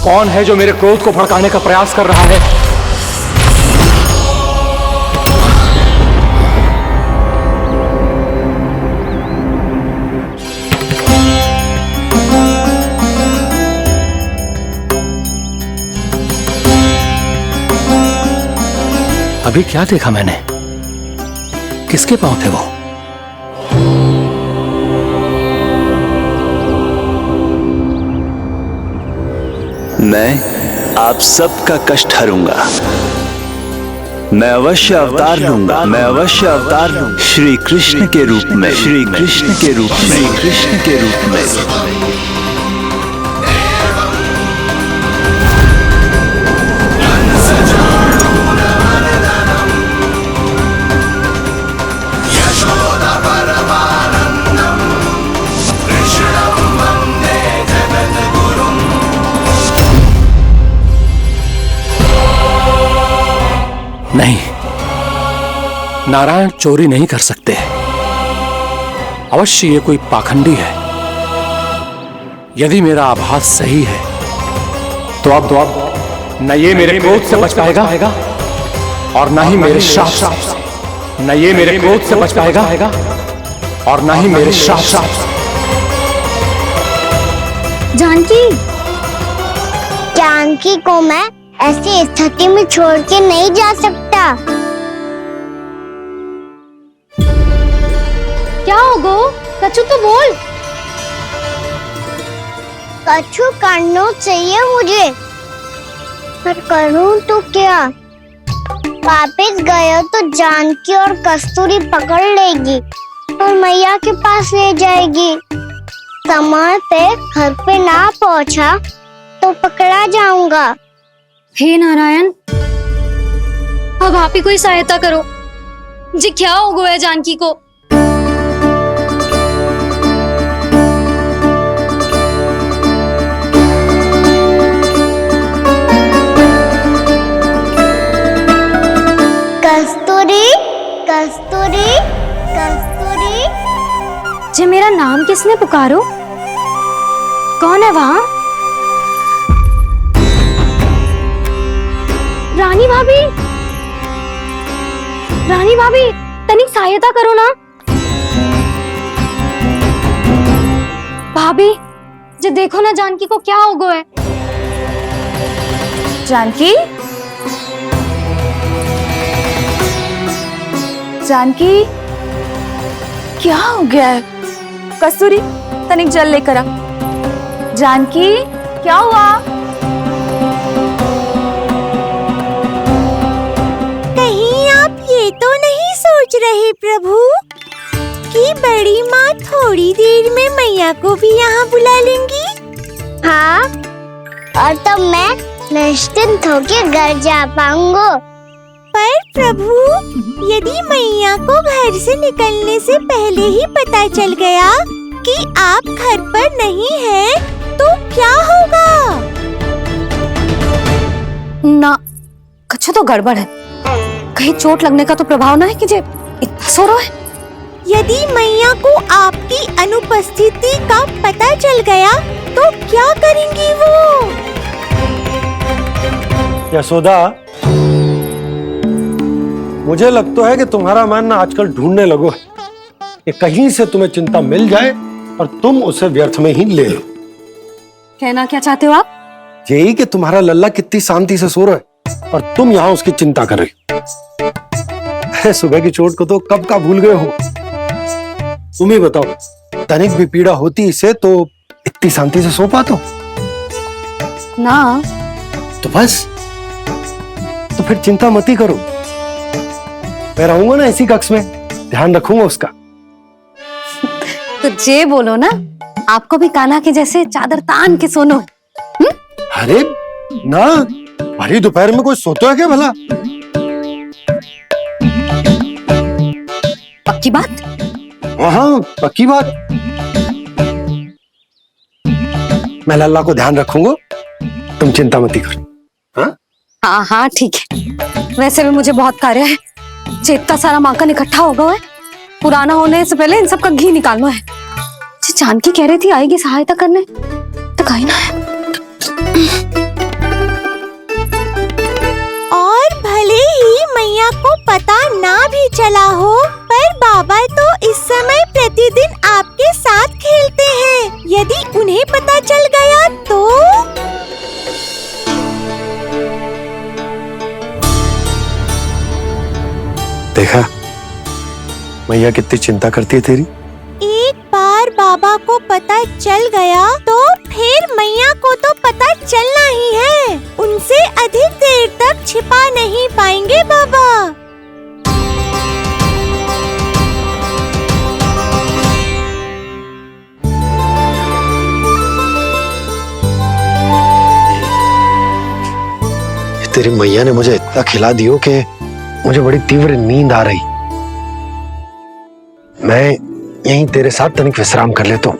कौन है जो मेरे क्रोध को भड़काने का प्रयास कर रहा है? अभी क्या देखा मैंने? किसके पांव थे वो? मैं आप सबका कष्ट हरूंगा। मैं अवश्य अवतार लूंगा। मैं अवश्य अवतार लूंगा। श्री कृष्ण के रूप में। श्री कृष्ण के रूप में। श्री कृष्ण के रूप में। नहीं, नारायण चोरी नहीं कर सकते। अवश्य ये कोई पाखंडी है। यदि मेरा आभास सही है तो अब न ये मेरे क्रोध से बच पाएगा और न ही मेरे श्राप से। न ये मेरे क्रोध से बच पाएगा और न ही मेरे श्राप से। जानकी को मैं ऐसी स्थिति में छोड़ के नहीं जा सकता। क्या होगा? कछु तो बोल। कछु करना चाहिए मुझे, पर करूं तो क्या? वापस गया तो जानकी और कस्तूरी पकड़ लेगी और मैया के पास ले जाएगी। समय पे घर पे ना पहुंचा तो पकड़ा जाऊंगा। हे नारायण, अब आप ही कोई सहायता करो। जी क्या हो गया जानकी को? कस्तूरी, कस्तूरी, कस्तूरी। जी मेरा नाम किसने पुकारो? कौन है वहाँ? रानी भाभी, रानी भाभी, तनिक सहायता करो ना। भाभी, जो देखो ना जानकी को क्या हो गया है। जानकी, जानकी, क्या हो गया है? कस्तूरी, तनिक जल लेकर आ। जानकी, क्या हुआ? ये तो नहीं सोच रहे प्रभु कि बड़ी माँ थोड़ी देर में मैया को भी यहाँ बुला लेंगी? हाँ, और तब मैं निश्चिंत होकर घर जा पाऊंगा। पर प्रभु, यदि मैया को घर से निकलने से पहले ही पता चल गया कि आप घर पर नहीं हैं, तो क्या होगा? ना, कुछ तो गड़बड़ है। कहीं चोट लगने का तो प्रभाव ना है कि जे इतना सो रहा है। यदि मैया को आपकी अनुपस्थिति का पता चल गया तो क्या करेंगी वो? यशोदा, मुझे लगता है कि तुम्हारा मन ना आजकल ढूंढने लगो है कि कहीं से तुम्हें चिंता मिल जाए और तुम उसे व्यर्थ में ही ले लो। कहना क्या चाहते हो आप? यही कि तुम्हारा लल्ला कितनी शांति से सो रहा है और तुम यहाँ उसकी चिंता कर रही। सुबह की चोट को तो कब का भूल गए हो। तुम ही बताओ, तनिक भी पीड़ा होती इसे तो इतनी शांति से सो पाते हो ना? तो बस, तो फिर चिंता मत ही करो। मैं रहूंगा ना इसी कक्ष में, ध्यान रखूंगा उसका। तो जे बोलो ना, आपको भी कान्हा के जैसे चादर तान के सोनो। अरे ना, भरी दोपहर में कोई सोता है क्या भला? पक्की बात? हाँ, पक्की बात। मैं लल्ला को ध्यान रखूंगा, तुम चिंता मत करो। हाँ हाँ हाँ, ठीक है। वैसे भी मुझे बहुत कार्य है। इतना सारा माखन इकट्ठा हो गया है, पुराना होने से पहले इन सब का घी निकालना है। जानकी कह रही थी आएगी सहायता करने, तो कहीं ना है। देखा मैया कितनी चिंता करती है तेरी। एक बार बाबा को पता चल गया तो फिर मैया को तो पता चलना ही है। उनसे अधिक देर तक छिपा नहीं पाएंगे बाबा। तेरी मैया ने मुझे इतना खिला दियो कि मुझे बड़ी तीव्र नींद आ रही। मैं यहीं तेरे साथ तनिक विश्राम कर लेता हूँ।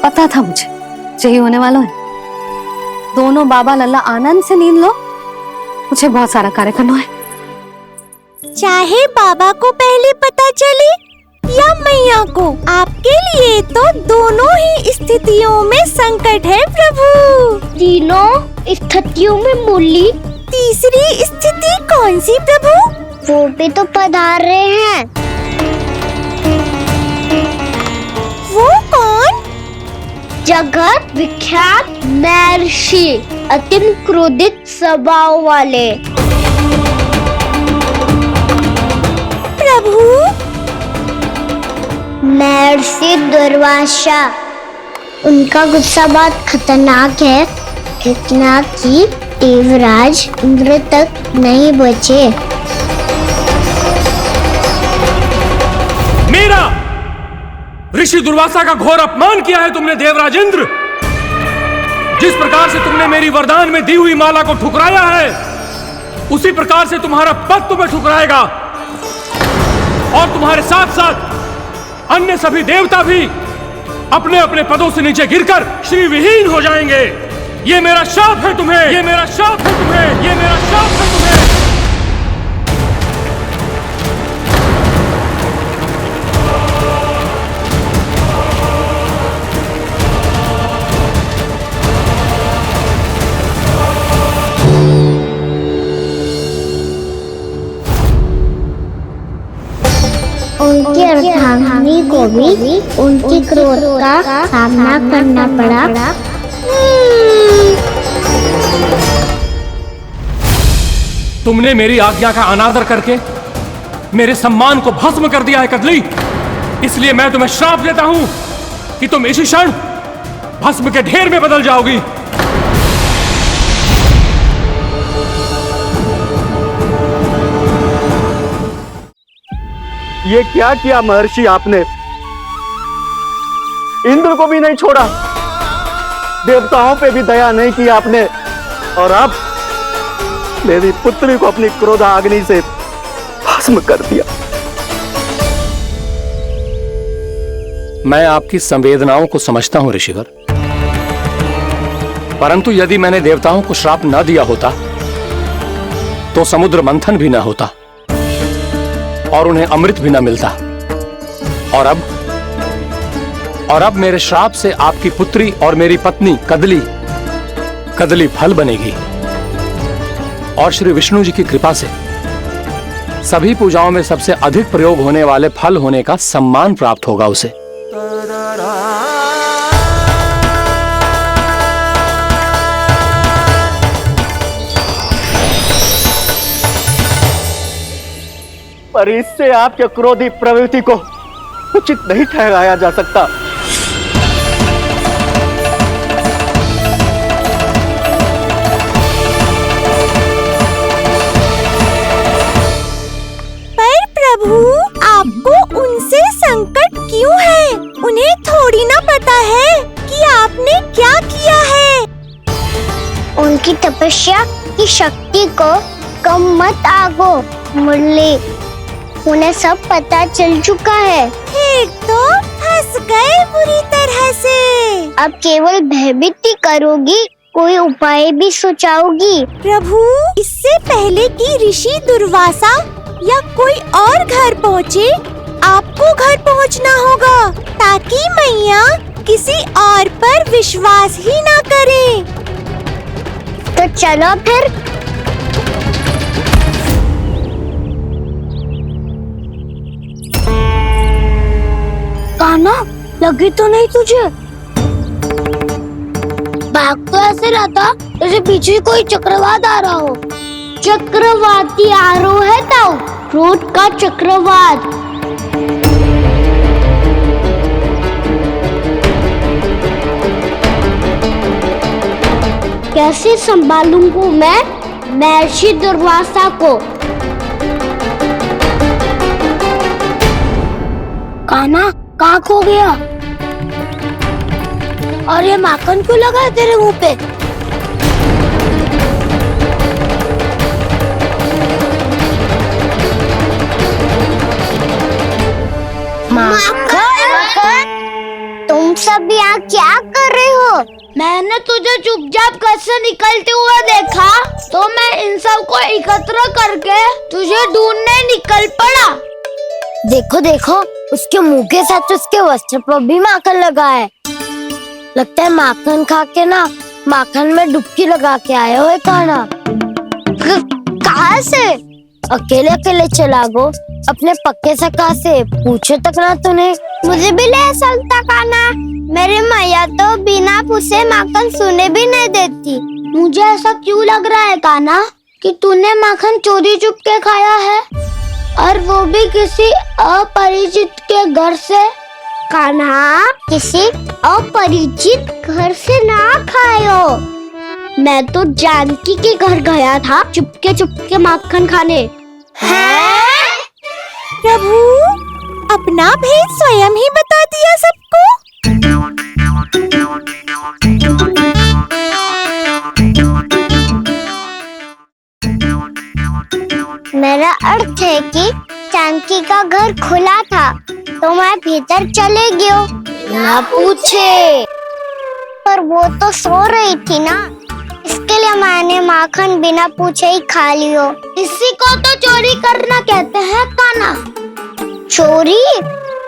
पता था मुझे यही होने वाला है। दोनों बाबा लल्ला आनंद से नींद लो, मुझे बहुत सारा कार्य करना है। चाहे बाबा को पहले पता चले या मैया को, आपके लिए तो दोनों ही स्थितियों में संकट है प्रभु। तीनों स्थितियों में मूली तीसरी स्थिति कौन सी प्रभु? वो भी तो पधार रहे हैं। वो कौन? जगत विख्यात महर्षि, अत्यंत क्रोधित स्वभाव वाले। प्रभु महर्षि दुर्वासा। उनका गुस्सा बहुत खतरनाक है, इतना कि देवराज इंद्र तक नहीं बचे। मेरा ऋषि दुर्वासा का घोर अपमान किया है तुमने देवराज इंद्र। जिस प्रकार से तुमने मेरी वरदान में दी हुई माला को ठुकराया है, उसी प्रकार से तुम्हारा पद तुम्हें ठुकराएगा और तुम्हारे साथ साथ अन्य सभी देवता भी अपने अपने पदों से नीचे गिरकर श्री विहीन हो जाएंगे। ये मेरा शाप है तुम्हें, ये मेरा शाप है तुम्हें, ये मेरा शाप है तुम्हें। उनकी अर्धांगिनी को भी उनकी क्रोध का सामना करना पड़ा। तुमने मेरी आज्ञा का अनादर करके मेरे सम्मान को भस्म कर दिया है कदली। इसलिए मैं तुम्हें श्राप देता हूं कि तुम इसी क्षण भस्म के ढेर में बदल जाओगी। ये क्या किया महर्षि आपने? इंद्र को भी नहीं छोड़ा, देवताओं पे भी दया नहीं की आपने, और अब मेरी पुत्री को अपनी क्रोधाग्नि से भस्म कर दिया। मैं आपकी संवेदनाओं को समझता हूं ऋषिवर, परंतु यदि मैंने देवताओं को श्राप न दिया होता तो समुद्र मंथन भी न होता और उन्हें अमृत भी न मिलता। और अब मेरे श्राप से आपकी पुत्री और मेरी पत्नी कदली फल बनेगी, और श्री विष्णु जी की कृपा से सभी पूजाओं में सबसे अधिक प्रयोग होने वाले फल होने का सम्मान प्राप्त होगा उसे। पर इससे आपके क्रोधी प्रवृत्ति को उचित नहीं ठहराया जा सकता। पर प्रभु, आपको उनसे संकट क्यों है? उन्हें थोड़ी ना पता है कि आपने क्या किया है। उनकी तपस्या की शक्ति को कम मत आगो मुरली, उन्हें सब पता चल चुका है। फिर तो फंस गए बुरी तरह से। अब केवल भयभीत ही करोगी, कोई उपाय भी सोचाओगी? प्रभु, इससे पहले कि ऋषि दुर्वासा या कोई और घर पहुँचे, आपको घर पहुँचना होगा, ताकि मैया किसी और पर विश्वास ही ना करे। तो चलो फिर। कान्हा, लगी तो नहीं तुझे? भाग तो ऐसे रहा था जैसे पीछे कोई चक्रवात आ रहा हो। चक्रवाती आरोह है ताऊ, क्रोध का चक्रवात। कैसे संभालूंगा मैं महर्षि दुर्वासा को? कान्हा, कहाँ खो गया? और ये माखन क्यों लगा है तेरे मुंह पे? माखन, तुम सब यहाँ क्या कर रहे हो? मैंने तुझे चुपचाप घर से निकलते हुए देखा तो मैं इन सब को एकत्र करके तुझे ढूंढने निकल पड़ा। देखो देखो, उसके मुंह के साथ उसके वस्त्र पर भी माखन लगा है। लगता है माखन खा के ना माखन में डुबकी लगा के आए हो कान्हा। कहाँ से? अकेले अकेले चला गो अपने पक्के सखा से, पूछो तक ना तूने। मुझे भी ले चलता कान्हा, मेरी मैया तो बिना पूछे माखन सुने भी नहीं देती। मुझे ऐसा क्यों लग रहा है कान्हा कि तूने माखन चोरी चुप के खाया है, और वो भी किसी अपरिचित के घर से? कान्हा, किसी अपरिचित घर से ना खायो। मैं तो जानकी के घर गया था चुपके माखन खाने। हैं? प्रभु, अपना भेद स्वयं ही बता दिया सबको। मेरा अर्थ है कि जानकी का घर खुला था तो मैं भीतर चले गयो। ना पूछे, पर वो तो सो रही थी ना, इसके लिए मैंने माखन बिना पूछे ही खा लियो। इसी को तो चोरी करना कहते हैं कान्हा। चोरी?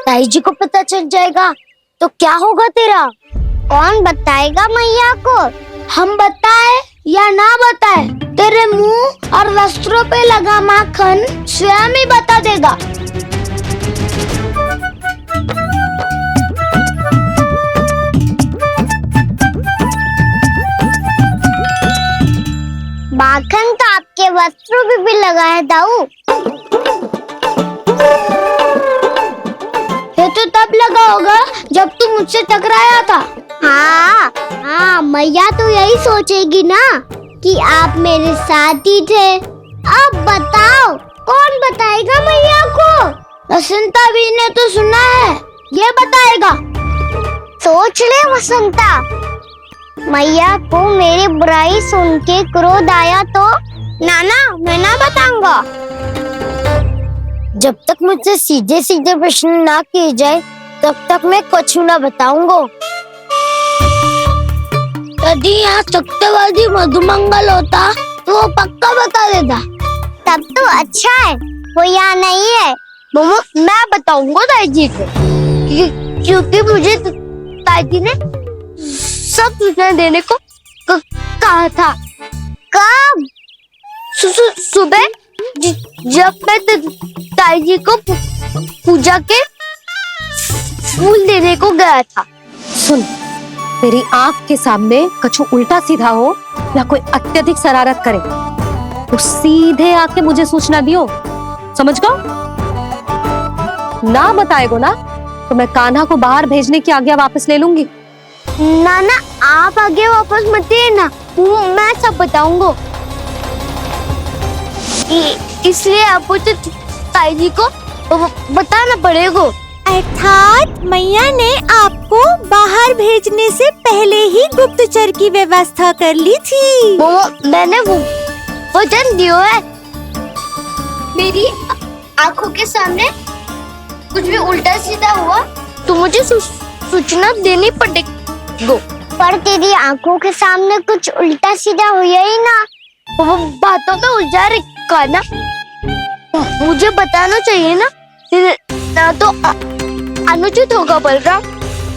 ताई जी को पता चल जाएगा तो क्या होगा तेरा? कौन बताएगा मैया को? हम बताए या ना बताए, तेरे मुंह और वस्त्रों पे लगा माखन स्वयं ही बता देगा। माखन तो आपके वस्त्रों पे भी लगा है दाऊ। ये तो तब लगा होगा जब तू मुझसे टकराया था। हाँ, मैया तो यही सोचेगी ना कि आप मेरे साथ ही थे। अब बताओ, कौन बताएगा मैया को? वसंता भी ने तो सुना है, ये बताएगा। सोच ले वसंता, मैया को मेरी बुराई सुन के क्रोध आया तो नाना मैं ना बताऊंगा। जब तक मुझसे सीधे सीधे प्रश्न ना किए जाए तब तक मैं कुछ ना बताऊंगा। यदि यहाँ सत्यवादी मधुमंगल होता तो वो पक्का बता देता। तब तो अच्छा है वो यहाँ नहीं है। मैं बताऊंगा ताई जी को, क्योंकि मुझे ताई जी ने सब सूचना देने को कहा था। कब? सुबह जब मैं ताई जी को पूजा के फूल देने को गया था। सुन, तेरी आंख के सामने कछु उल्टा सीधा हो या कोई अत्यधिक शरारत करे तो सीधे आके मुझे सूचना दियो, समझ गो? ना बताएगो ना तो मैं कान्हा को बाहर भेजने की आज्ञा वापस ले लूंगी। नाना, आप आगे वापस मत देना, मैं सब बताऊंगा। इसलिए आपको तो ताई जी को बताना पड़ेगा। अर्थात मैया ने आपको बाहर भेजने से पहले ही गुप्तचर की व्यवस्था कर ली थी। मैंने वचन दिया है। मेरी आंखों के सामने कुछ भी उल्टा सीधा हुआ तो मुझे सूचना देनी पड़ेगी। पर तेरी आंखों के सामने कुछ उल्टा सीधा हुआ ही ना, वो बातों में उलझा रखा ना, मुझे बताना चाहिए ना तो अनुचित होगा बलराम।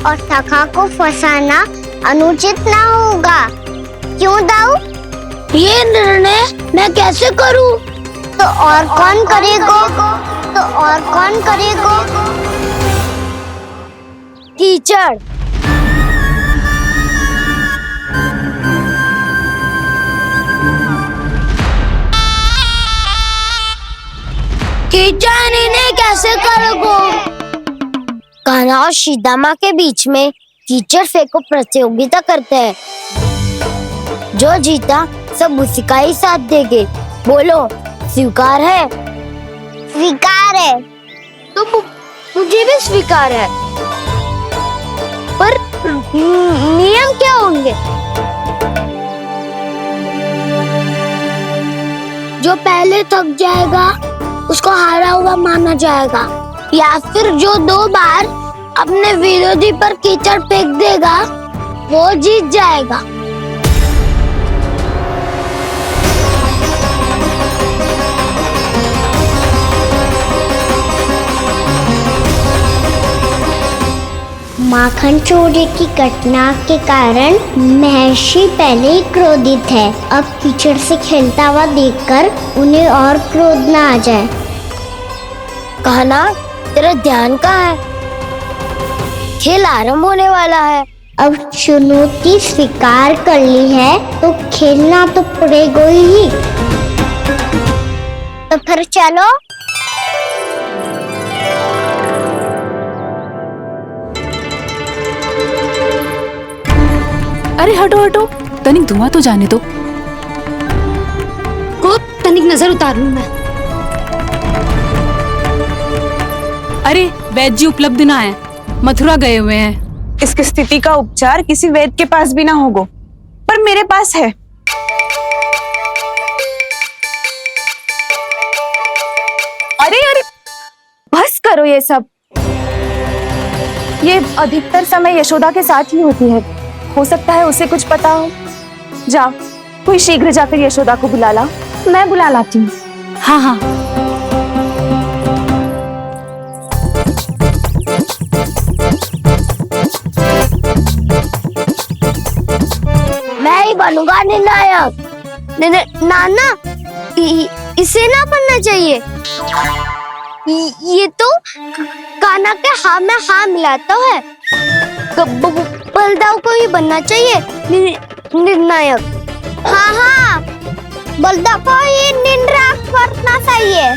और सखा को फंसाना अनुचित ना होगा, क्यों दाऊ? ये निर्णय मैं कैसे करूं? तो और कौन करेगा? तो और कौन करेगा? कीचड़। कीचड़ इन्हें कैसे करोगे? कान्हा और सीता माँ के बीच में कीचड़ फेंको प्रतियोगिता करते हैं। जो जीता सब उसी का ही साथ देंगे। बोलो, स्वीकार है? स्वीकार है। तो मुझे भी स्वीकार है। पर नियम क्या होंगे? जो पहले थक जाएगा उसको हारा हुआ माना जाएगा, या फिर जो 2 बार अपने विरोधी पर कीचड़ फेंक देगा वो जीत जाएगा। माखन चोरी की घटना के कारण महर्षि पहले ही क्रोधित है। अब कीचड़ से खेलता हुआ देखकर उन्हें और क्रोध न आ जाए। कान्हा, तेरा ध्यान कहाँ है? खेल आरंभ होने वाला है। अब चुनौती स्वीकार कर ली है तो खेलना तो पड़ेगा ही। तो फिर चलो। अरे हटो हटो, तनिक धुआं तो जाने दो। को तनिक नजर उतार लूं मैं। अरे वैद्य जी उपलब्ध ना है, मथुरा गए हुए हैं। इसकी स्थिति का उपचार किसी वैद्य के पास भी ना होगा, पर मेरे पास है। अरे अरे, बस करो ये सब। ये अधिकतर समय यशोदा के साथ ही होती है। हो सकता है उसे कुछ पता हो। जा, कोई शीघ्र जाकर यशोदा को बुला ला। मैं बुला लाती हूँ। हाँ हाँ। मैं ही बनूंगा निर्णायक। नाना, इसे ना बनना चाहिए। ये तो कान्हा के हाँ में हाँ मिलाता है। बलदाव को ही बनना चाहिए निर्णायक। हाँ हाँ, बलदाव को ही निर्णायक करना चाहिए।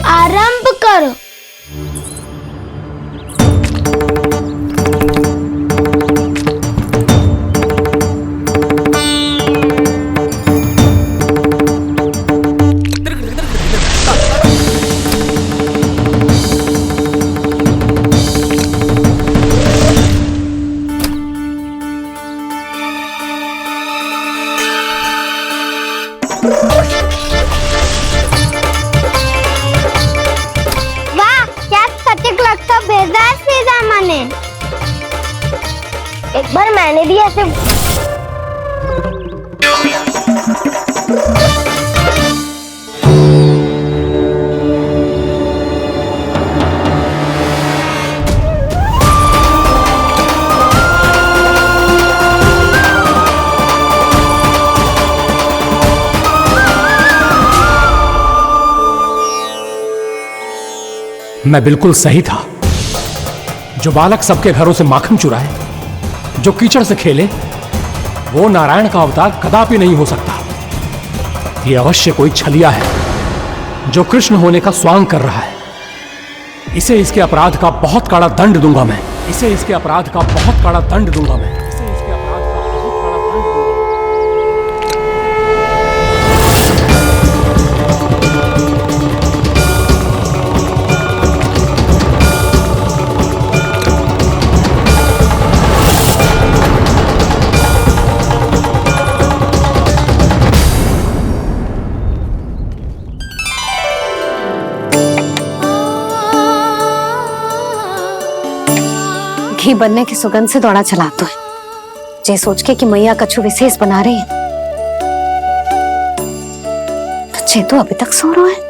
आरंभ करो। वाह, क्या सटीक लगता भेजा सीधा माने। एक बार मैंने भी ऐसे मैं बिल्कुल सही था। जो बालक सबके घरों से माखन चुराए, जो कीचड़ से खेले, वो नारायण का अवतार कदापि नहीं हो सकता। ये अवश्य कोई छलिया है जो कृष्ण होने का स्वांग कर रहा है। इसे इसके अपराध का बहुत कड़ा दंड दूंगा मैं। इसे इसके अपराध का बहुत कड़ा दंड दूंगा मैं। इसे इसके अपराध का बहुत कड़ा दंड दूंगा। घी बनने की सुगंध से दौड़ा चला तो है, जे सोच के कि मैया कछु विशेष बना रही है। बच्चे तो अभी तक सो रहे हैं।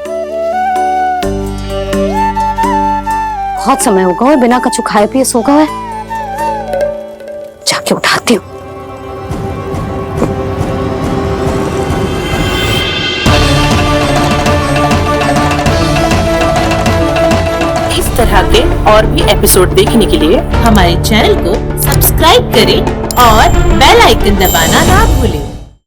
बहुत समय हो गया है, बिना कछु खाए पिए सो गए। जाके उठाती हूँ। इस तरह के और भी एपिसोड देखने के लिए हमारे चैनल को सब्सक्राइब करें और बेल आइकन दबाना ना भूलें।